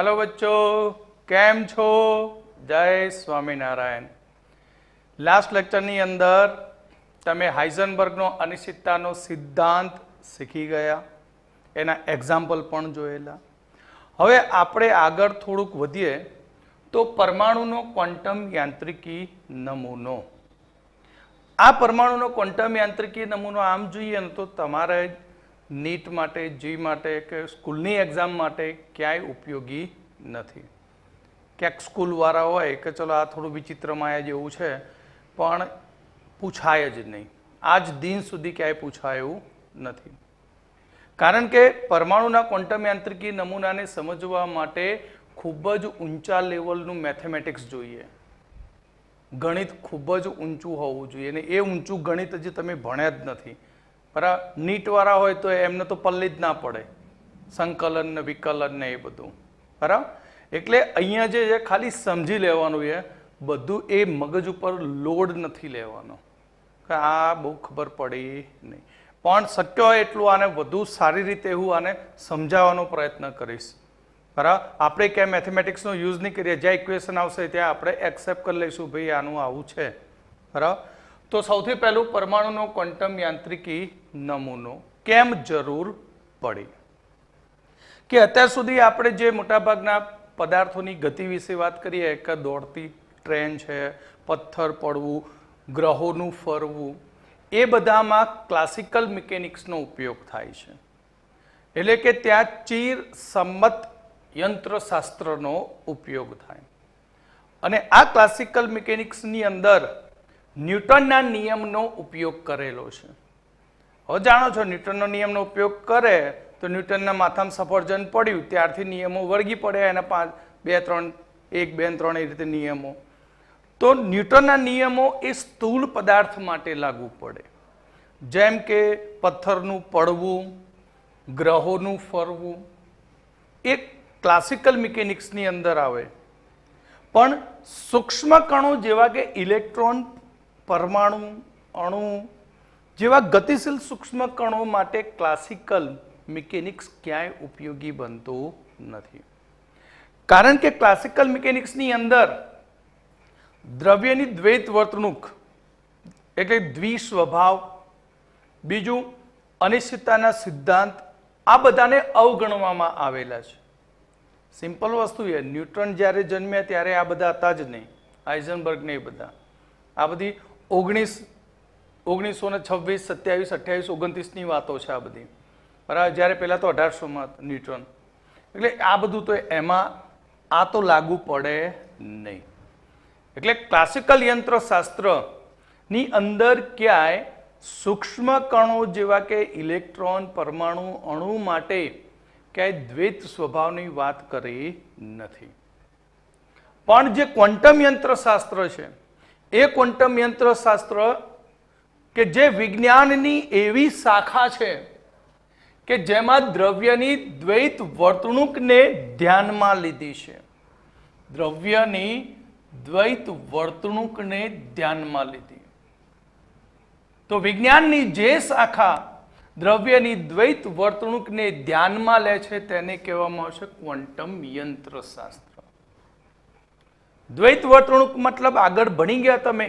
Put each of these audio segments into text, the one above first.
Hello बच्चों, કેમ છો? જય સ્વામિનારાયણ. લાસ્ટ લેક્ચરની અંદર તમે હાઇઝનબર્ગનો અનિશ્ચિતતાનો સિદ્ધાંત શીખી ગયા, એના એક્ઝામ્પલ પણ જોયેલા. હવે આપણે આગળ થોડુંક વધીએ તો પરમાણુનો ક્વોન્ટમ યાંત્રિકી નમૂનો. આ પરમાણુનો ક્વોન્ટમ યાંત્રિકી નમૂનો આમ જોઈએ ને તો તમારે નીટ માટે, જી માટે કે સ્કૂલની એક્ઝામ માટે ક્યાંય ઉપયોગી નથી. ક્યાંક સ્કૂલવાળા હોય કે ચલો આ થોડું વિચિત્ર માયા જેવું છે પણ પૂછાય જ નહીં. આજ દિન સુધી ક્યાંય પૂછાયું નથી. કારણ કે પરમાણુના ક્વોન્ટમ યાંત્રિકી નમૂનાને સમજવા માટે ખૂબ જ ઊંચા લેવલનું મેથેમેટિક્સ જોઈએ. ગણિત ખૂબ જ ઊંચું હોવું જોઈએ અને એ ઊંચું ગણિત હજી તમે ભણ્યા જ નથી. બરાબર, નીટવાળા હોય તો એમને તો પલ્લી જ ના પડે, સંકલન ને વિકલન ને એ બધું. બરાબર, એટલે અહીંયા જે છે ખાલી સમજી લેવાનું છે, બધું એ મગજ ઉપર લોડ નથી લેવાનો કે આ બહુ ખબર પડી નહીં. પણ શક્ય હોય એટલું આને વધુ સારી રીતે હું આને સમજાવવાનો પ્રયત્ન કરીશ. બરાબર, આપણે ક્યાંય મેથેમેટિક્સનો યુઝ નહીં કરીએ, જ્યાં ઇક્વેશન આવશે ત્યાં આપણે એક્સેપ્ટ કરી લઈશું ભાઈ આનું આવું છે. બરાબર, તો સૌથી પહેલું પરમાણુનો ક્વોન્ટમ યાંત્રિકી નમૂનો કેમ જરૂર પડી કે અત્યાર સુધી આપણે જે મોટાભાગના પદાર્થોની ગતિ વિશે વાત કરીએ કે દોડતી ટ્રેન છે, પથ્થર પડવું, ગ્રહોનું ફરવું, એ બધામાં ક્લાસિકલ મિકેનિક્સનો ઉપયોગ થાય છે. એટલે કે ત્યાં ચિર સંમત યંત્રશાસ્ત્રનો ઉપયોગ થાય. અને આ ક્લાસિકલ મિકેનિક્સની અંદર ન્યૂટનના નિયમનો ઉપયોગ કરેલો છે. હવે જાણો છો ન્યૂટનનો નિયમનો ઉપયોગ કરે તો ન્યૂટનના માથામાં સફરજન પડ્યું ત્યારથી નિયમો વળગી પડ્યા, એના 5, 2, 3, 1, 2, 3 એ રીતે નિયમો. તો ન્યૂટનના નિયમો એ સ્થૂળ પદાર્થ માટે લાગુ પડે, જેમ કે પથ્થરનું પડવું, ગ્રહોનું ફરવું, એ ક્લાસિકલ મિકેનિક્સની અંદર આવે. પણ સૂક્ષ્મ કણો જેવા કે ઇલેક્ટ્રોન, પરમાણુ, અણુ જેવા ગતિશીલ સૂક્ષ્મ કણો માટે ક્લાસિકલ મિકેનિક્સ ક્યાંય ઉપયોગી બનતું નથી. કારણ કે ક્લાસિકલ મિકેનિક્સની અંદર દ્રવ્યની દ્વૈત વર્તણૂક એટલે દ્વિસ્વભાવ, બીજું અનિશ્ચિતતાના સિદ્ધાંત, આ બધાને અવગણવામાં આવેલા છે. સિમ્પલ વસ્તુ છે, ન્યૂટન જ્યારે જન્મ્યા ત્યારે આ બધા હતા જ નહીં. હાઇઝનબર્ગ ને એ બધા, આ બધી 1926, 27, 28, 29ની વાતો છે આ બધી. બરાબર, જ્યારે પહેલાં તો 1800માં ન્યૂટન. એટલે આ બધું તો એમાં આ તો લાગુ પડે નહીં. એટલે ક્લાસિકલ યંત્રશાસ્ત્રની અંદર ક્યાંય સૂક્ષ્મ કણો જેવા કે ઇલેક્ટ્રોન, પરમાણુ, અણુ માટે ક્યાંય દ્વૈત સ્વભાવની વાત કરી નથી. પણ જે ક્વોન્ટમ યંત્રશાસ્ત્ર છે એ ક્વોન્ટમ યંત્રશાસ્ત્ર કે જે વિજ્ઞાનની એવી શાખા છે કે જેમાં દ્રવ્યની દ્વૈત વર્તણૂકને ધ્યાનમાં લીધી છે. દ્રવ્યની દ્વૈત વર્તણૂકને ધ્યાનમાં લીધી. તો વિજ્ઞાનની જે શાખા દ્રવ્યની દ્વૈત વર્તણૂકને ધ્યાનમાં લે છે તેને કહેવામાં આવશે ક્વોન્ટમ યંત્રશાસ્ત્ર. દ્વૈત વર્તણૂક મતલબ આગળ ભણી ગયા તમે,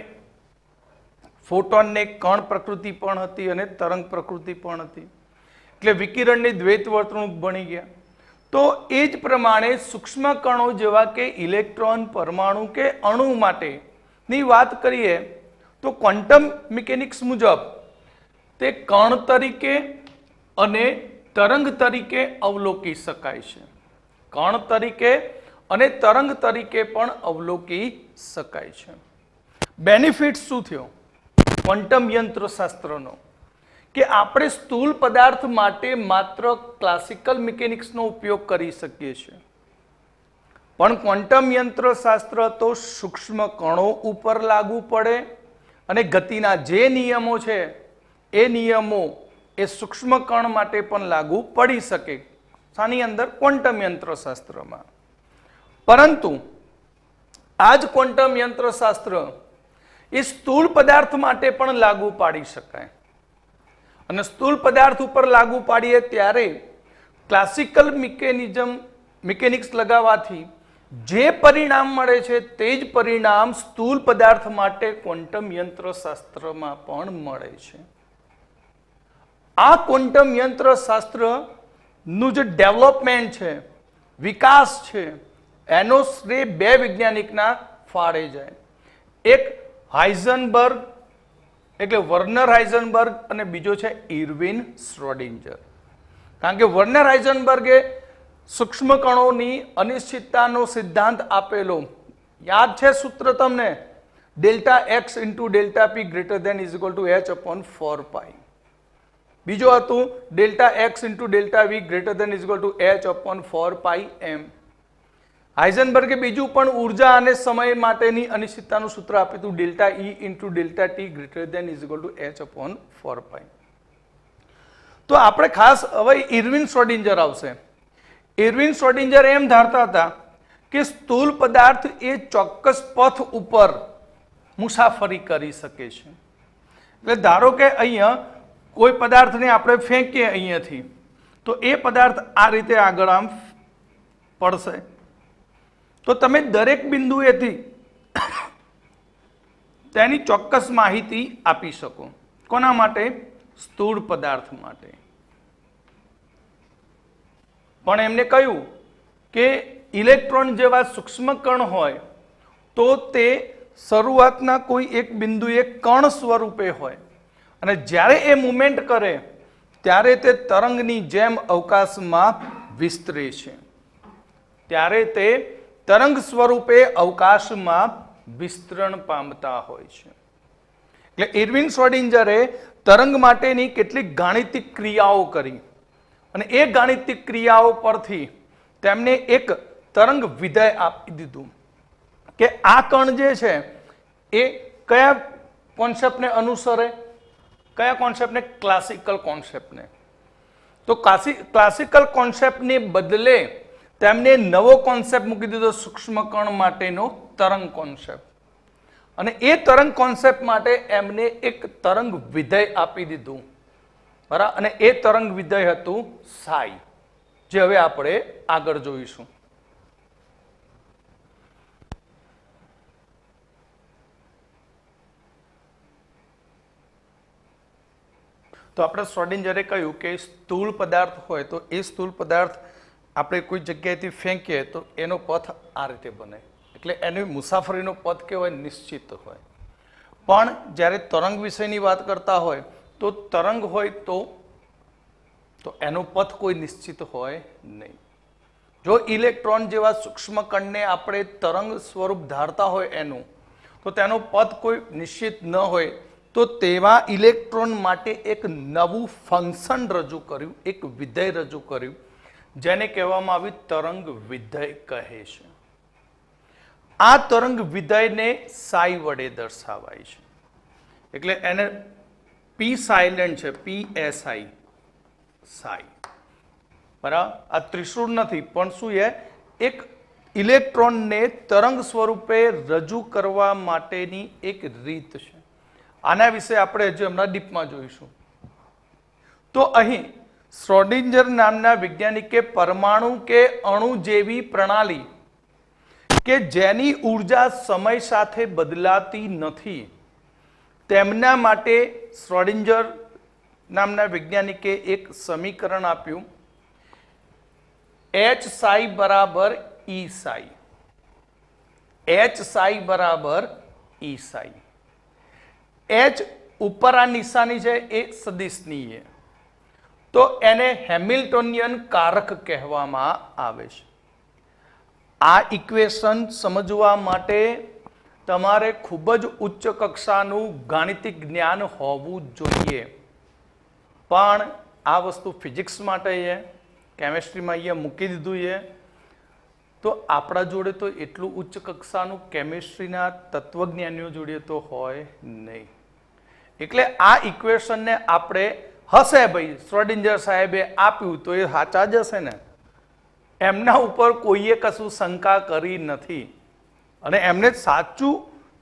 ફોટોનને કણ પ્રકૃતિ પણ હતી અને તરંગ પ્રકૃતિ પણ હતી, એટલે વિકિરણની દ્વૈત વર્તણૂક ભણી ગયા. તો એ જ પ્રમાણે સૂક્ષ્મ કણો જેવા કે ઇલેક્ટ્રોન, પરમાણુ કે અણુ માટેની વાત કરીએ તો ક્વોન્ટમ મિકેનિક્સ મુજબ તે કણ તરીકે અને તરંગ તરીકે અવલોકી શકાય છે. કણ તરીકે અને તરંગ તરીકે પણ અવલોકી શકાય છે. બેનિફિટ શું થયો ક્વોન્ટમ યંત્રશાસ્ત્રનો કે આપણે સ્થૂળ પદાર્થ માટે માત્ર ક્લાસિકલ મિકેનિક્સનો ઉપયોગ કરી શકીએ છીએ, પણ ક્વોન્ટમ યંત્રશાસ્ત્ર તો સૂક્ષ્મ કણો ઉપર લાગુ પડે અને ગતિના જે નિયમો છે એ નિયમો એ સૂક્ષ્મ કણ માટે પણ લાગુ પડી શકે. શાની અંદર? ક્વોન્ટમ યંત્રશાસ્ત્રમાં. પરંતુ આ જ ક્વોન્ટમ યંત્રશાસ્ત્ર એ સ્થૂળ પદાર્થ માટે પણ લાગુ પાડી શકાય. અને સ્થૂળ પદાર્થ ઉપર લાગુ પાડીએ ત્યારે ક્લાસિકલ મિકેનિઝમ મિકેનિક્સ લગાવવાથી જે પરિણામ મળે છે તે જ પરિણામ સ્થૂળ પદાર્થ માટે ક્વોન્ટમ યંત્રશાસ્ત્રમાં પણ મળે છે. આ ક્વોન્ટમ યંત્રશાસ્ત્રનું જે ડેવલપમેન્ટ છે, વિકાસ છે, એનો શ્રેય બે વૈજ્ઞાનિકના ફાળે જાય. એક હાઇઝનબર્ગ એટલે વર્નર હાઇઝનબર્ગ અને બીજો છે ઇરવિન શ્રોડિંજર. કારણ કે વર્નર હાઇઝનબર્ગે સૂક્ષ્મ કણોની અનિશ્ચિતતાનો સિદ્ધાંત આપેલો. યાદ છે સૂત્ર તમને? Delta X into delta P greater than is equal to H upon 4π. બીજો હતું delta X into delta V greater than is equal to H upon 4πm. હાઇઝનબર્ગે બીજું પણ ઉર્જા અને સમય માટેની અનિશ્ચિતતાનું સૂત્ર આપ્યું હતું, delta E into delta T greater than is equal to H upon 4π. તો આપણે ખાસ હવે ઇરવિન શ્રોડિંજર આવશે. ઇરવિન શ્રોડિંજર એમ ધારતા હતા કે સ્થૂળ પદાર્થ એ ચોક્કસ પથ ઉપર મુસાફરી કરી શકે છે. એટલે ધારો કે અહીંયા કોઈ પદાર્થને આપણે ફેંકીએ અહીંયાથી, તો એ પદાર્થ આ રીતે આગળ આમ પડશે. તો તમે દરેક બિંદુએથી તેની ચોક્કસ માહિતી આપી શકો. કોના માટે? સ્થૂળ પદાર્થ માટે. પણ એમને કહ્યું કે ઇલેક્ટ્રોન જેવા સૂક્ષ્મ કણ હોય તો તે શરૂઆતના કોઈ એક બિંદુએ કણ સ્વરૂપે હોય અને જ્યારે એ મુવમેન્ટ કરે ત્યારે તે તરંગની જેમ અવકાશમાં વિસ્તરે છે. ત્યારે તે તરંગ સ્વરૂપે અવકાશમાં વિસ્તરણ પામતા હોય છે. એટલે ઇરવિન શ્રોડિંજરે તરંગ માટેની કેટલીક ગાણિતિક ક્રિયાઓ કરી અને એ ગાણિતિક ક્રિયાઓ પરથી તેમને એક તરંગ વિધેય આપી દીધું કે આ કણ જે છે એ કયા કોન્સેપ્ટને અનુસરે? કયા કોન્સેપ્ટને? ક્લાસિકલ કોન્સેપ્ટને. તો ક્લાસિકલ કોન્સેપ્ટને બદલે તેમને નવો કોન્સેપ્ટ મૂકી દીધો, સૂક્ષ્મ કણ માટેનો તરંગ કોન્સેપ્ટ. અને એ તરંગ કોન્સેપ્ટ માટે એમને એક તરંગ વિધેય આપી દીધું. બરાબર? અને એ તરંગ વિધેય હતું સાઈ, જે હવે આપણે આગળ જોઈશું. તો આપણે શ્રોડિંજરે કહ્યું કે સ્થૂળ પદાર્થ હોય તો એ સ્થૂળ પદાર્થ આપણે કોઈ જગ્યાએથી ફેંકીએ તો એનો પથ આ રીતે બને. એટલે એની મુસાફરીનો પથ કેવો હોય? નિશ્ચિત હોય. પણ જ્યારે તરંગ વિષયની વાત કરતા હોય તો તરંગ હોય તો એનો પથ કોઈ નિશ્ચિત હોય નહીં. જો ઇલેક્ટ્રોન જેવા સૂક્ષ્મ કણને આપણે તરંગ સ્વરૂપ ધારતા હોય એનું, તો તેનો પથ કોઈ નિશ્ચિત ન હોય, તો તેવા ઇલેક્ટ્રોન માટે એક નવું ફંક્શન રજૂ કર્યું, એક વિધેય રજૂ કર્યું, જેને કહેવામાં આવ્યું તરંગ વિધેય કહે છે. આ તરંગ વિધેયને સાઈ વડે દર્શાવાય છે. એટલે એને પી સાયલેન્ટ છે, PSI, સાઈ. બરાબર? આ ત્રિશુળ નથી, પણ શું છે? એક ઇલેક્ટ્રોનને તરંગ સ્વરૂપે રજૂ કરવા માટેની એક રીત છે. આના વિશે આપણે હજી હમણાં ડીપમાં જોઈશું. તો અહીં શ્રોડિંજર નામના વૈજ્ઞાનિકે પરમાણુ કે અણુ જેવી પ્રણાલી કે જેની ઉર્જા સમય સાથે બદલાતી નથી, તેમના માટે શ્રોડિંજર નામના વૈજ્ઞાનિકે એક સમીકરણ આપ્યું, H psi બરાબર E psi. H psi બરાબર E psi. H ઉપર આ નિશાની છે એ સદિશની છે, તો એને હેમિલ્ટોનિયન કારક કહેવામાં આવે છે. આ ઇક્વેશન સમજવા માટે તમારે ખૂબ જ ઉચ્ચ કક્ષાનું ગાણિતિક જ્ઞાન હોવું જોઈએ. પણ આ વસ્તુ ફિઝિક્સ માટે છે, કેમેસ્ટ્રીમાં અહીંયા મૂકી દીધું છે. તો આપણા જોડે તો એટલું ઉચ્ચ કક્ષાનું કેમેસ્ટ્રીના તત્વજ્ઞાનીઓ જોડે તો હોય નહીં. એટલે આ ઇક્વેશનને આપણે હશે ભાઈ શ્રોડિંજર સાહેબે આપ્યું તો એ સાચા જ હશે ને, એમના ઉપર કોઈએ કશું શંકા કરી નથી અને એમને સાચું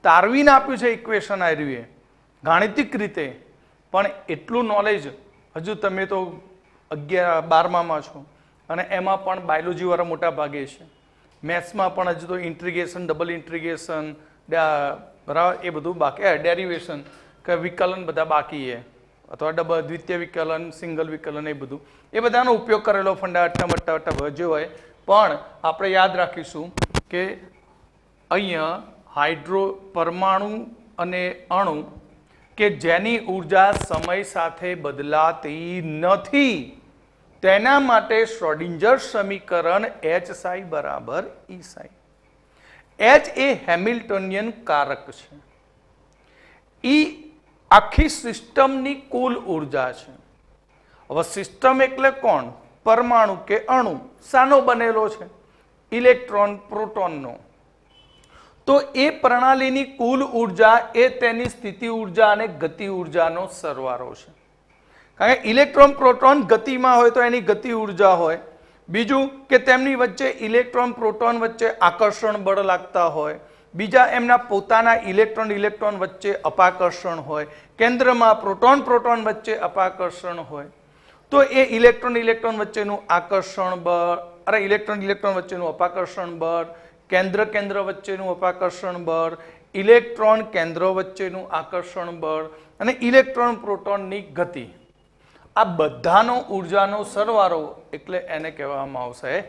તારવીને આપ્યું છે ઇક્વેશન આ રહ્યું ગાણિતિક રીતે. પણ એટલું નોલેજ હજુ તમે તો 11-12માં છો, અને એમાં પણ બાયોલોજીવાળા મોટા ભાગે છે. મેથ્સમાં પણ હજુ તો ઇન્ટ્રીગેશન, ડબલ ઇન્ટ્રીગેશન, બરાબર, એ બધું બાકી, ડેરિવેશન કે વિકલન બધા બાકી છે, અથવા દ્વિતીય વિકલન, સિંગલ વિકલન, એ બધું, એ બધાનો ઉપયોગ કરેલો ફંડા અટ્ટા મટ્ટા અટ્ટા જે હોય. પણ આપણે યાદ રાખીશું કે અહીંયા હાઇડ્રો પરમાણુ અને અણુ કે જેની ઉર્જા સમય સાથે બદલાતી નથી, તેના માટે શ્રોડિંજર સમીકરણ H psi બરાબર E psi. H એ હેમિલ્ટોનિયન કારક છે, E આખી સિસ્ટમની કુલ ઉર્જા છે. હવે સિસ્ટમ એટલે કોણ? પરમાણુ કે અણુ. શાનો બનેલો છે? ઇલેક્ટ્રોન, પ્રોટોનનો. તો એ પ્રણાલીની કુલ ઉર્જા એ તેની સ્થિતિ ઉર્જા અને ગતિ ઉર્જાનો સરવાળો છે. કારણ કે ઇલેક્ટ્રોન પ્રોટોન ગતિમાં હોય તો એની ગતિ ઉર્જા હોય. બીજું કે તેમની વચ્ચે ઇલેક્ટ્રોન પ્રોટોન વચ્ચે આકર્ષણ બળ લાગતા હોય. બીજા એમના પોતાના ઇલેક્ટ્રોન વચ્ચે અપાકર્ષણ હોય. કેન્દ્રમાં પ્રોટોન વચ્ચે અપાકર્ષણ હોય. તો એ ઇલેક્ટ્રોન વચ્ચેનું આકર્ષણ બળ, ઇલેક્ટ્રોન વચ્ચેનું અપાકર્ષણ બળ, કેન્દ્ર વચ્ચેનું અપાકર્ષણ બળ, ઇલેક્ટ્રોન કેન્દ્રો વચ્ચેનું આકર્ષણ બળ અને ઇલેક્ટ્રોન પ્રોટોનની ગતિ, આ બધાનો ઉર્જાનો સરવાળો, એટલે એને કહેવામાં આવશે.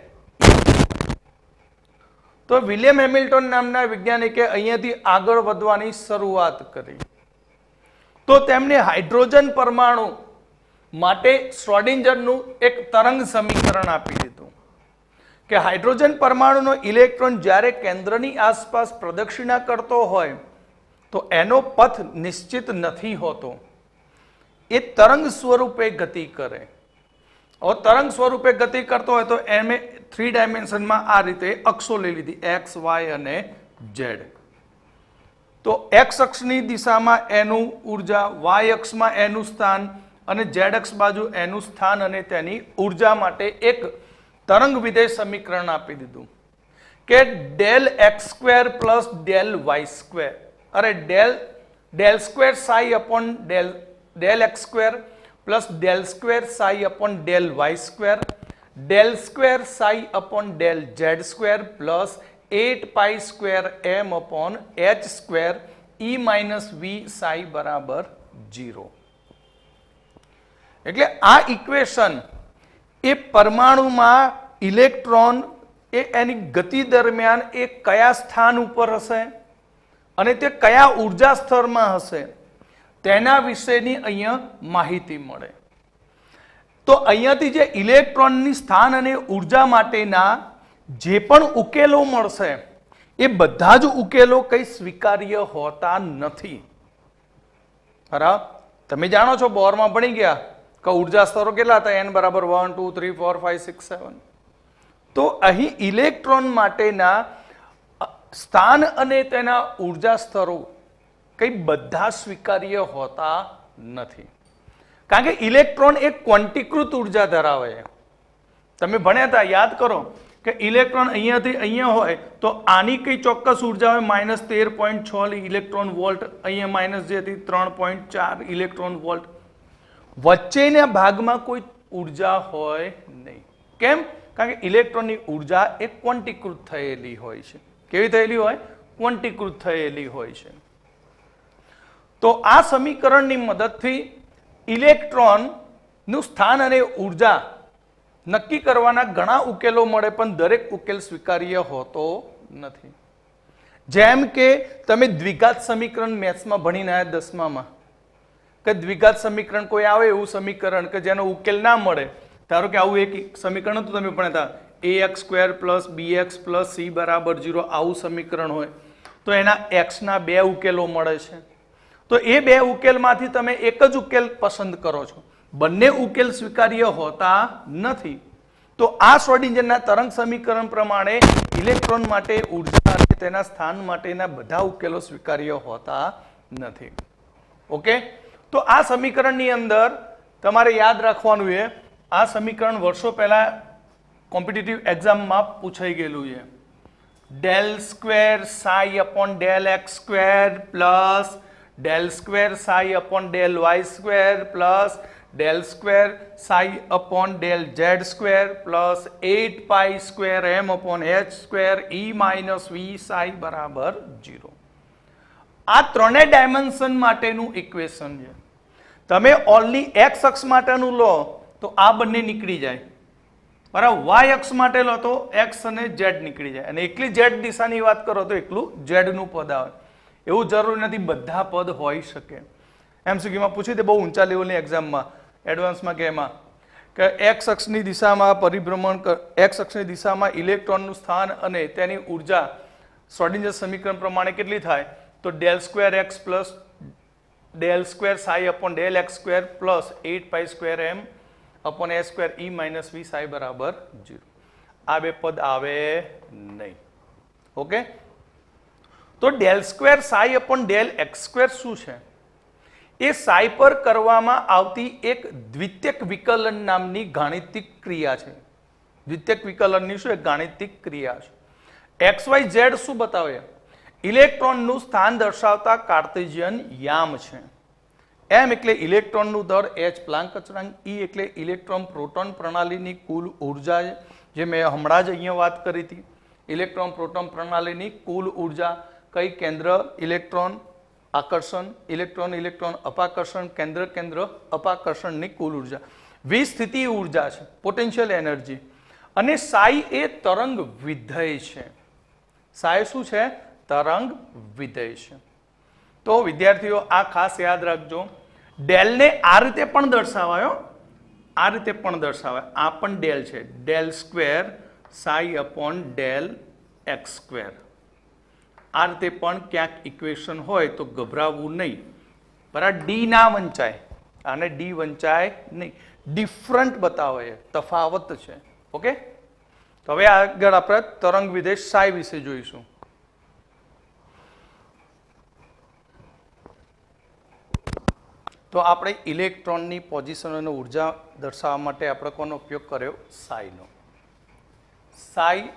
તો વિલિયમ હેમિલ્ટન નામના વૈજ્ઞાનિકે અહીંયાથી આગળ વધવાની શરૂઆત કરી. તો તેમણે હાઇડ્રોજન પરમાણુ માટે શ્રોડિંજરનું એક તરંગ સમીકરણ આપી દીધું કે હાઇડ્રોજન પરમાણુનો ઇલેક્ટ્રોન જ્યારે કેન્દ્રની આસપાસ પ્રદક્ષિણા કરતો હોય તો એનો પથ નિશ્ચિત નથી હોતો, એ તરંગ સ્વરૂપે ગતિ કરે. હવે તરંગ સ્વરૂપે ગતિ કરતો હોય તો એમે 3 ડાયમેન્શનમાં આ રીતે અક્ષો લઈ લીધી, એક્સ, વાય અને ઝેડ. તો એક્સ અક્ષની દિશામાં એનું ઉર્જા, વાય અક્ષમાં એનું સ્થાન અને ઝેડ અક્ષ બાજુ એનું સ્થાન અને તેની ઉર્જા માટે એક તરંગ વિધેય સમીકરણ આપી દીધું કે del x square plus del Y square, del square psi upon del x square plus del square psi upon del Y square, del square psi upon del Z square plus 8 pi square એમ upon H square E minus વી psi બરાબર 0. એટલે આ equation એ પરમાણુમાં electron એ એની ગતિ દરમિયાન એ કયા સ્થાન ઉપર હશે અને તે કયા ઉર્જા સ્તરમાં હશે તેના વિશેની અહીંયા માહિતી મળે. તો અહીંયાથી જે ઇલેક્ટ્રોનની સ્થાન અને ઉર્જા માટેના જે પણ ઉકેલો મળશે એ બધા જ ઉકેલો કંઈ સ્વીકાર્ય હોતા નથી. બરાબર, તમે જાણો છો, બોરમાં ભણી ગયા કે ઉર્જા સ્તરો કેટલા હતા? n બરાબર 1 2 3 4 5 6 7. તો અહીં ઇલેક્ટ્રોન માટેના સ્થાન અને તેના ઉર્જા સ્તરો કઈ બધા સ્વીકાર્ય હોતા નથી, કારણ કે ઇલેક્ટ્રોન એક ક્વોન્ટીકૃત ઉર્જા ધરાવે છે. તમે ભણ્યા હતા, યાદ કરો કે ઇલેક્ટ્રોન અહીંયાથી અહીંયા હોય તો આની કઈ ચોક્કસ ઉર્જા હોય -13.6 ઇલેક્ટ્રોન વોલ્ટ, અહીંયા માઇનસ જે હતી 3.4 ઇલેક્ટ્રોન વોલ્ટ. વચ્ચેના ભાગમાં કોઈ ઉર્જા હોય નહીં. કેમ? કારણ કે ઇલેક્ટ્રોનની ઉર્જા એ ક્વોન્ટીકૃત થયેલી હોય છે. કેવી થયેલી હોય? ક્વોન્ટીકૃત થયેલી હોય છે. તો આ સમીકરણની મદદથી ઇલેક્ટ્રોનનું સ્થાન અને ઉર્જા નક્કી કરવાના ઘણા ઉકેલો મળે, પણ દરેક ઉકેલ સ્વીકાર્ય હોતો નથી. જેમ કે તમે દ્વિઘાત સમીકરણ મેથ્સમાં ભણીને આવ્યા 10માં કે દ્વિઘાત સમીકરણ કોઈ આવે એવું સમીકરણ કે જેનો ઉકેલ ના મળે, ધારો કે આવું એક સમીકરણ હતું તમે ભણ્યા હતા, ax square plus bx plus c બરાબર 0, આવું સમીકરણ હોય તો એના x ના 2 ઉકેલો મળે છે. તો એ 2 ઉકેલમાંથી તમે એક જ ઉકેલ પસંદ કરો છો, બંને ઉકેલ સ્વીકાર્ય હોતા નથી. તો આ શ્રોડિંજરના તરંગ સમીકરણ પ્રમાણે ઇલેક્ટ્રોન માટે ઉર્જા અને તેના સ્થાન માટેના બધા ઉકેલો સ્વીકાર્ય હોતા નથી. ઓકે, તો આ સમીકરણની અંદર તમારે યાદ રાખવાનું છે, આ સમીકરણ વર્ષો પહેલા કોમ્પિટિટિવ એક્ઝામમાં પૂછાઈ ગયેલું છે. Del square psi upon del x square plus del square psi upon del Y square plus del square psi upon del Z square plus 8 pi square એમ upon H square E minus વી psi બરાબર 0. આ ત્રણેય dimension માટેનું equation છે. તમે only x અક્ષ માટેનું લો તો આ બંને નીકળી જાય, બરાબર. વાય અક્ષ માટે લો તો એક્સ અને ઝેડ નીકળી જાય, અને એકલી ઝેડ દિશાની વાત કરો તો એકલું ઝેડનું પદ આવે. એવું જરૂરી નથી બધા પદ હોઈ શકે. એમસીક્યુમાં પૂછી દે બહુ ઊંચા લેવલની એક્ઝામમાં, એડવાન્સમાં કે એમાં, કે એક્સ અક્ષની દિશામાં પરિભ્રમણ એક્સ અક્ષની દિશામાં ઇલેક્ટ્રોનનું સ્થાન અને તેની ઉર્જા શ્રોડિંજર સમીકરણ પ્રમાણે કેટલી થાય? તો del square X plus del square psi upon del x square plus 8 pi square M upon A square E minus V psi બરાબર 0. આ બે પદ આવે નહીં. ઓકે, તો del square psi upon del x square શું છે? એ સાઈ પર કરવામાં આવતી એક દ્વિતીયક વિકલન નામની ગાણિતિક ક્રિયા છે. દ્વિતીયક વિકલનની શું? એક ગાણિતિક ક્રિયા છે. એક્સ વાય ઝેડ શું બતાવે? ઇલેક્ટ્રોનનું સ્થાન દર્શાવતા કાર્ટેશિયન યામ છે. એમ એટલે ઇલેક્ટ્રોનનું દર, એચ પ્લાન્ક અચળાંક, ઈ એટલે ઇલેક્ટ્રોન પ્રોટોન પ્રણાલીની કુલ ઉર્જા, જે મેં હમણાં જ અહીંયા વાત કરી હતી. ઇલેક્ટ્રોન પ્રોટોન પ્રણાલીની કુલ ઉર્જા કઈ? કેન્દ્ર ઇલેક્ટ્રોન આકર્ષણ, ઇલેક્ટ્રોન ઇલેક્ટ્રોન અપાકર્ષણ, કેન્દ્ર કેન્દ્ર અપાકર્ષણની કુલ ઉર્જા. વી સ્થિતિ ઉર્જા છે, પોટેન્શિયલ એનર્જી. અને સાઈ એ તરંગ વિધેય છે. સાઈ શું છે? તરંગ વિધેય છે. તો વિદ્યાર્થીઓ આ ખાસ યાદ રાખજો. ડેલને આ રીતે પણ દર્શાવાયો, આ રીતે પણ દર્શાવાય. આ પણ ડેલ છે, del square psi upon del x square. આ રીતે પણ ક્યાંક ઇક્વેશન હોય તો ગભરાવવું નહીં, બરાબર. ડી ના વંચાય, આને ડી વંચાય નહીં, ડિફરન્ટ બતાવે, તફાવત છે. ઓકે, તો હવે આગળ આપણે તરંગ વિધેય સાઈ વિશે જોઈશું. તો આપણે ઇલેક્ટ્રોનની પોઝિશન અને ઉર્જા દર્શાવવા માટે આપણે કોનો ઉપયોગ કર્યો? સાઈનો. સાઈ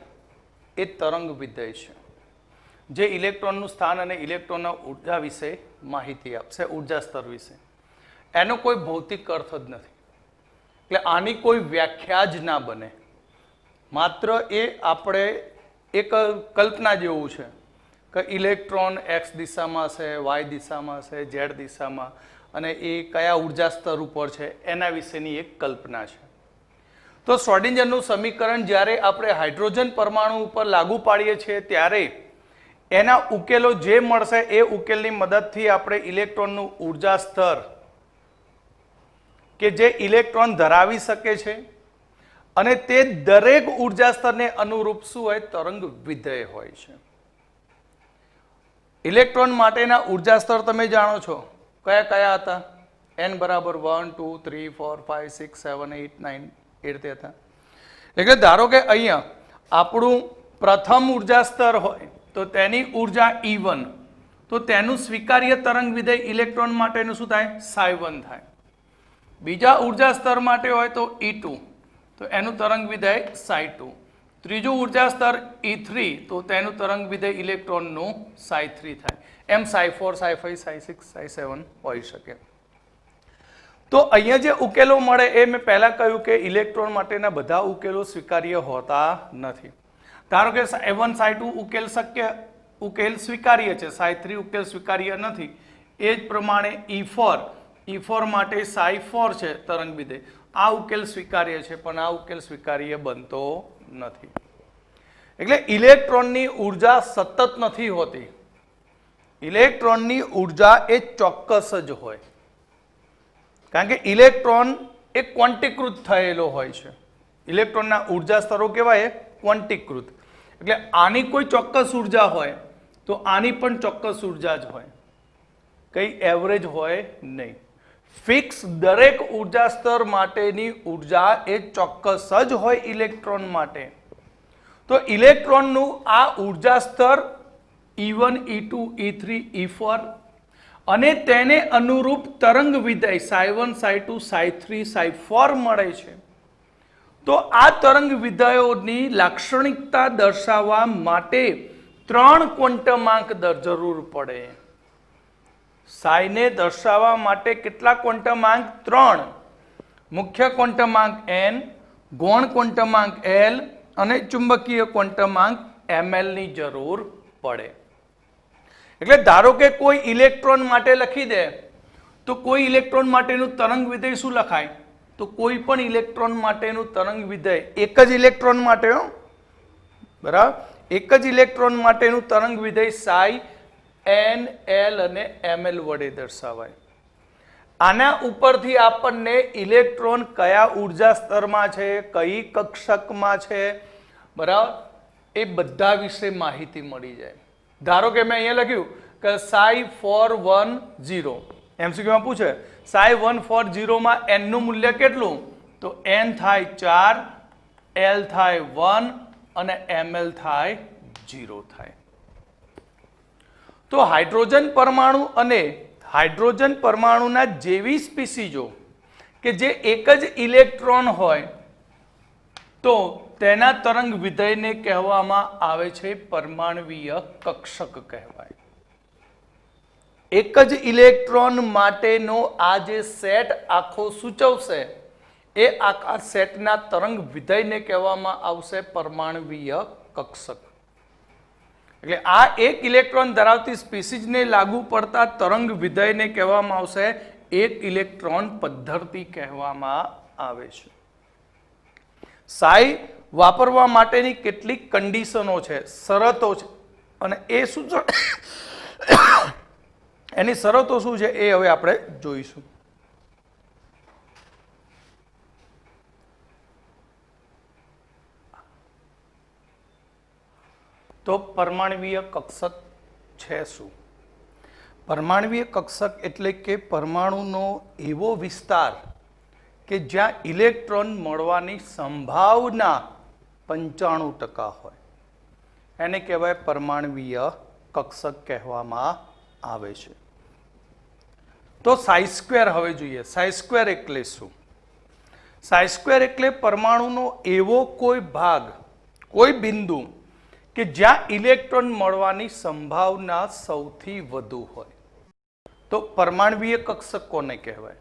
એ તરંગ વિધેય છે જે ઇલેક્ટ્રોનનું સ્થાન અને ઇલેક્ટ્રોનના ઉર્જા વિશે માહિતી આપશે, ઉર્જા સ્તર વિશે. એનો કોઈ ભૌતિક અર્થ જ નથી, એટલે આની કોઈ વ્યાખ્યા જ ના બને. માત્ર એ આપણે એક કલ્પના જેવું છે કે ઇલેક્ટ્રોન એક્સ દિશામાં છે, વાય દિશામાં છે, ઝેડ દિશામાં, અને એ કયા ઉર્જા સ્તર ઉપર છે એના વિશેની એક કલ્પના છે. તો શ્રોડિંજરનું સમીકરણ જ્યારે આપણે હાઇડ્રોજન પરમાણુ ઉપર લાગુ પાડીએ છીએ ત્યારે એના ઉકેલો જે મળશે એ ઉકેલની મદદથી આપણે ઇલેક્ટ્રોનનું ઉર્જા સ્તર કે જે ઇલેક્ટ્રોન ધરાવી શકે છે અને તે દરેક ઉર્જા સ્તરને અનુરૂપ શું હોય? તરંગ વિધેય હોય છે. ઇલેક્ટ્રોન માટેના ઉર્જા સ્તર તમે જાણો છો કયા કયા હતા? n બરાબર 1 2 3 4 5 6 7 8 9 એ રીતે હતા. એટલે ધારો કે અહીંયા આપણું પ્રથમ ઉર્જા સ્તર હોય તો તેની ઉર્જા E1, તો તેનું સ્વીકાર્ય તરંગ વિધેય ઇલેક્ટ્રોન માટેનું શું થાય? psi1 થાય. બીજા ઉર્જા સ્તર માટે હોય તો E2, તો એનું તરંગ વિધેય psi2. ત્રીજું ઉર્જા સ્તર E3, તો તેનું તરંગ વિધેય ઇલેક્ટ્રોનનું psi3 થાય. એમ psi4, psi5, psi6, psi7 હોઈ શકે. તો અહીંયા જે ઉકેલો મળે એ મેં પહેલા કહ્યું કે ઇલેક્ટ્રોન માટેના બધા ઉકેલો સ્વીકાર્ય હોતા નથી. ધારો કે psi1, psi2 ઉકેલ સ્વીકાર્ય છે, psi3 ઉકેલ સ્વીકાર્ય નથી. એ જ પ્રમાણે E4 માટે psi4 છે તરંગ વિધેય, આ ઉકેલ સ્વીકાર્ય છે, પણ આ ઉકેલ સ્વીકાર્ય બનતો નથી. એટલે ઇલેક્ટ્રોનની ઉર્જા સતત નથી હોતી. ઇલેક્ટ્રોનની ઉર્જા એ ચોક્કસ જ હોય, કારણ કે ઇલેક્ટ્રોન એ ક્વોન્ટીકૃત થયેલો હોય છે. ઇલેક્ટ્રોનના ઉર્જા સ્તરો કેવાય? ક્વોન્ટીકૃત. એટલે આની કોઈ ચોક્કસ ઉર્જા હોય તો આની પણ ચોક્કસ ઉર્જા જ હોય, કઈ એવરેજ હોય નહીં. ફિક્સ દરેક ઉર્જા સ્તર માટેની ઉર્જા એ ચોક્કસ જ હોય ઇલેક્ટ્રોન માટે. તો ઇલેક્ટ્રોનનું આ ઉર્જા સ્તર E1, E2, E3, E4 અને તેને અનુરૂપ તરંગ વિધેય psi1, psi2, psi3, psi4 મળે છે. તો આ તરંગ વિધેયોની લાક્ષણિકતા દર્શાવવા માટે 3 ક્વોન્ટમાંક જરૂર પડે. સાઈને દર્શાવવા માટે કેટલા ક્વોન્ટમાંક? 3. મુખ્ય ક્વોન્ટમાંક n, ગૌણ ક્વોન્ટમાંક l અને ચુંબકીય ક્વોન્ટમાંક ml ની જરૂર પડે. એટલે ધારો કે કોઈ ઇલેક્ટ્રોન માટે લખી દે તો કોઈ ઇલેક્ટ્રોન માટેનું તરંગ વિધેય શું લખાય? તો કોઈ પણ ઇલેક્ટ્રોન માટેનું તરંગ વિધેય એક જ ઇલેક્ટ્રોન માટે બરાબર, એક જ ઇલેક્ટ્રોન માટેનું તરંગ વિધેય psi n, l અને ml વડે દર્શાવાય. આના ઉપરથી આપણને ઇલેક્ટ્રોન કયા ઉર્જા સ્તરમાં છે, કઈ કક્ષકમાં છે, બરાબર, એ બધા વિશે માહિતી મળી જાય. ધારો કે મેં અહીંયા લખ્યું કે psi 410 એમસીક્યુમાં પૂછે psi 140 માં n નું મૂલ્ય કેટલું? તો n થાય 4, l થાય 1 અને ml થાય 0 થાય. તો હાઇડ્રોજન પરમાણુ અને હાઇડ્રોજન પરમાણુના જેવી સ્પીસીજો કે જે એક જ ઇલેક્ટ્રોન હોય તો તેના તરંગ વિધેયને કહેવામાં આવે છે પરમાણવીય કક્ષક કહેવાય. એક જ ઇલેક્ટ્રોન માટેનો આ જે સેટ આખો સૂચવશે એ આખા સેટના તરંગ વિધેયને કહેવામાં આવશે પરમાણવીય કક્ષક. એટલે આ એક ઇલેક્ટ્રોન ધરાવતી સ્પીસીઝને લાગુ પડતા તરંગ વિધેયને કહેવામાં આવશે એક ઇલેક્ટ્રોન પદ્ધતિ કહેવામાં આવે છે. psi વાપરવા માટેની કેટલીક કન્ડિશનો છે, શરતો છે, અને એ શું એની શરતો શું છે એ હવે આપણે જોઈશું. તો પરમાણવીય કક્ષક છે શું? પરમાણવીય કક્ષક એટલે કે પરમાણુનો એવો વિસ્તાર કે જ્યાં ઇલેક્ટ્રોન મળવાની સંભાવના 95% હોય એને કહેવાય પરમાણવીય કક્ષક કહેવામાં આવે છે. તો સાઈ સ્ક્વેર હવે જોઈએ. સાઈ સ્ક્વેર એટલે શું? સાઈ સ્ક્વેર એટલે પરમાણુનો એવો કોઈ ભાગ, કોઈ બિંદુ કે જ્યાં ઇલેક્ટ્રોન મળવાની સંભાવના સૌથી વધુ હોય. તો પરમાણવીય કક્ષક કોને કહેવાય?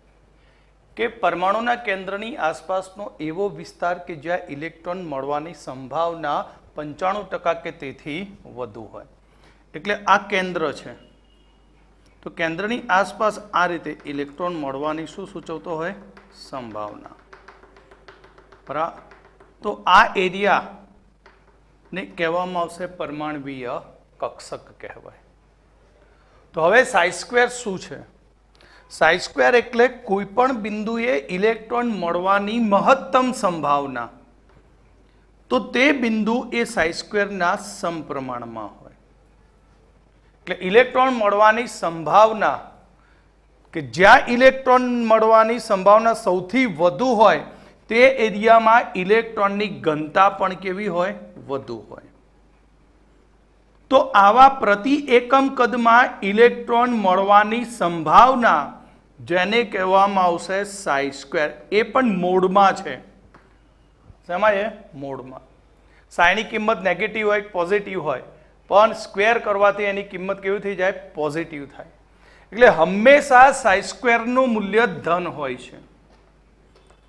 કે પરમાણુના કેન્દ્રની આસપાસનો એવો વિસ્તાર કે જ્યાં ઇલેક્ટ્રોન મળવાની સંભાવના 95% કે તેથી વધુ હોય. એટલે આ કેન્દ્ર છે, તો કેન્દ્રની આસપાસ આ રીતે ઇલેક્ટ્રોન મળવાની શું સૂચવતો હોય? સંભાવના. બરાબર. તો આ એરિયાને કહેવામાં આવશે પરમાણવીય કક્ષક કહેવાય. તો હવે સાઈ સ્ક્વેર શું છે? સાઈ સ્ક્વેર એટલે કોઈ પણ બિંદુએ ઇલેક્ટ્રોન મળવાની મહત્તમ સંભાવના, તો તે બિંદુ એ સાઈ સ્ક્વેરના સમપ્રમાણમાં હોય. એટલે ઇલેક્ટ્રોન મળવાની સંભાવના કે જ્યાં ઇલેક્ટ્રોન મળવાની સંભાવના સૌથી વધુ હોય તે એરિયામાં ઇલેક્ટ્રોનની ઘનતા પણ કેવી હોય? વધુ હોય. તો આવા પ્રતિ એકમ કદમાં ઇલેક્ટ્રોન મળવાની સંભાવના જેને કહેવામાં આવશે સાઈ સ્ક્વેર, એ પણ મોડમાં છે. શેમાં છે? મોડમાં. સાઈની કિંમત નેગેટિવ હોય પોઝિટિવ હોય, પણ સ્ક્વેર કરવાથી એની કિંમત કેવી થઈ જાય? પોઝિટિવ થાય. એટલે હંમેશા સાઈ સ્ક્વેરનું મૂલ્ય ધન હોય છે.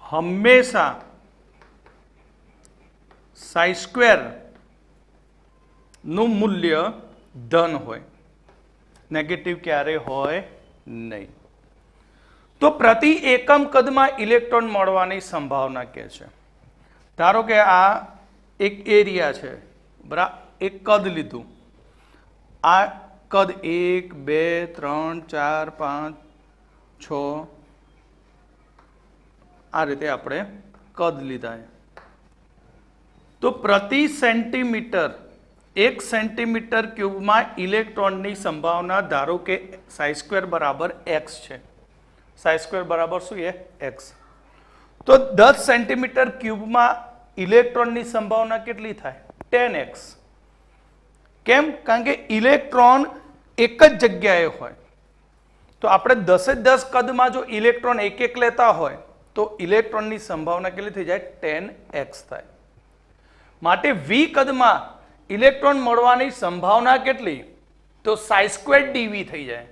હંમેશા સાઈ સ્ક્વેર નું મૂલ્ય ધન હોય, નેગેટિવ ક્યારે હોય નહીં. તો પ્રતિ એકમ કદમાં ઇલેક્ટ્રોન મળવાની સંભાવના કે છે. ધારો કે આ એક એરિયા છે, બરાબર, એક કદ લીધું. આ કદ 1, 2, 3, 4, 5, 6 આ રીતે આપણે કદ લીધા. તો પ્રતિ સેન્ટીમીટર 1 સેન્ટીમીટર ક્યુબમાં ઇલેક્ટ્રોનની સંભાવના ધારો કે સાઈ સ્ક્વેર બરાબર x છે. સાઈ સ્ક્વેર બરાબર શું છે? x. તો 10 સેન્ટીમીટર ક્યુબમાં ઇલેક્ટ્રોનની સંભાવના કેટલી થાય? 10x. કેમ? કારણ કે ઇલેક્ટ્રોન એક જ જગ્યાએ હોય. તો આપણે 10 કદમાં જો ઇલેક્ટ્રોન એક લેતા હોય તો ઇલેક્ટ્રોનની સંભાવના કેટલી થઈ જાય? 10x થાય. માટે v કદમાં ઇલેક્ટ્રોન મળવાની સંભાવના કેટલી? તો સાઈ સ્ક્વેર dv થઈ જાય.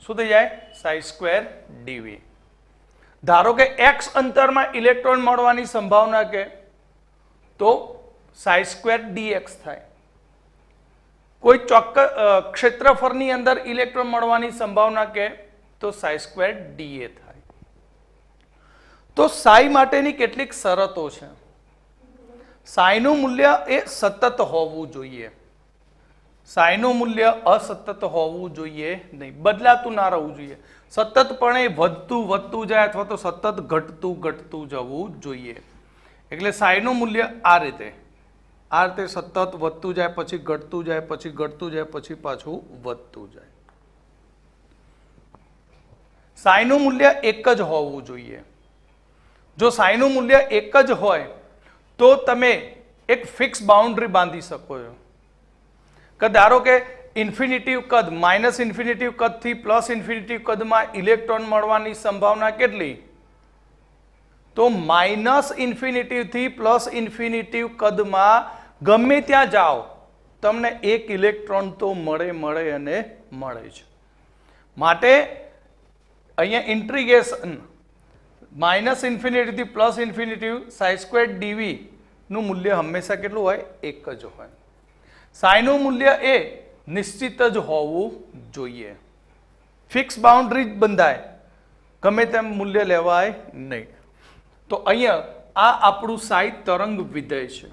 શું થઈ જાય? Sai square dv. ધારો કે x અંતરમાં ઇલેક્ટ્રોન મળવાની સંભાવના કે તો સાઈ સ્ક્વેર dx થાય. કોઈ ચોક્કસ ક્ષેત્રફળની અંદર ઇલેક્ટ્રોન મળવાની સંભાવના કે તો સાઈ સ્ક્વેર da થાય. તો સાઈ માટેની કેટલીક શરતો છે. સાઈનું મૂલ્ય એ સતત હોવું જોઈએ. સાઈનું મૂલ્ય અસતત હોવું જોઈએ નહીં, બદલાતું ના રહેવું જોઈએ. સતતપણે વધતું જાય અથવા તો સતત ઘટતું જવું જોઈએ. એટલે સાઈનું મૂલ્ય આ રીતે સતત વધતું જાય, પછી ઘટતું જાય, પછી ઘટતું જાય, પછી પાછું વધતું જાય. સાઈનું મૂલ્ય એક જ હોવું જોઈએ. જો સાઈનું મૂલ્ય એક જ હોય તો તમે એક ફિક્સ બાઉન્ડ્રી બાંધી શકો છો કે ધારો કે ઇન્ફિનિટિવ કદ માઇનસ ઇન્ફિનિટિવ કદથી પ્લસ ઇન્ફિનિટિવ કદમાં ઇલેક્ટ્રોન મળવાની સંભાવના કેટલી? તો માઇનસ ઇન્ફિનિટિવથી પ્લસ ઇન્ફિનિટિવ કદમાં ગમે ત્યાં જાઓ તમને એક ઇલેક્ટ્રોન તો મળે છે. માટે અહીંયા ઇન્ટિગ્રેશન માઇનસ ઇન્ફિનિટીથી plus infinity psi square DV નું મૂલ્ય હંમેશા કેટલું હોય? એક જ હોય. સાઈનું મૂલ્ય એ નિશ્ચિત જ હોવું જોઈએ. ફિક્સ બાઉન્ડ્રી જ બંધાય, ગમે તેમ મૂલ્ય લેવાય નહીં. તો અહીંયા આ આપણું સાઈ તરંગ વિધેય છે.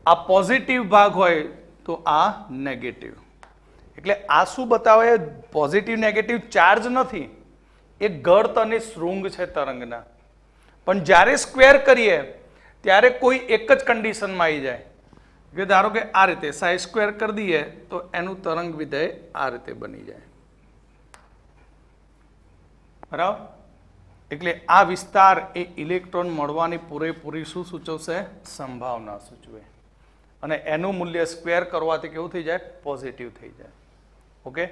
આ પોઝિટિવ ભાગ હોય તો આ નેગેટિવ. એટલે આ શું બતાવે? પોઝિટિવ નેગેટિવ ચાર્જ નથી, એ ગર્ત અને શૃંગ છે તરંગના. પણ જ્યારે સ્ક્વેર કરીએ ત્યારે કોઈ એક જ કન્ડિશનમાં આવી જાય કે ધારો કે આ રીતે સાઈ સ્ક્વેર કરી દઈએ તો એનું તરંગ વિધેય આ રીતે બની જાય. બરાબર? એટલે આ વિસ્તાર એ ઇલેક્ટ્રોન મળવાની પૂરેપૂરી શું સૂચવશે? સંભાવના સૂચવે. અને એનું મૂલ્ય સ્ક્વેર કરવાથી કેવું થઈ જાય? પોઝિટિવ થઈ જાય. ઓકે.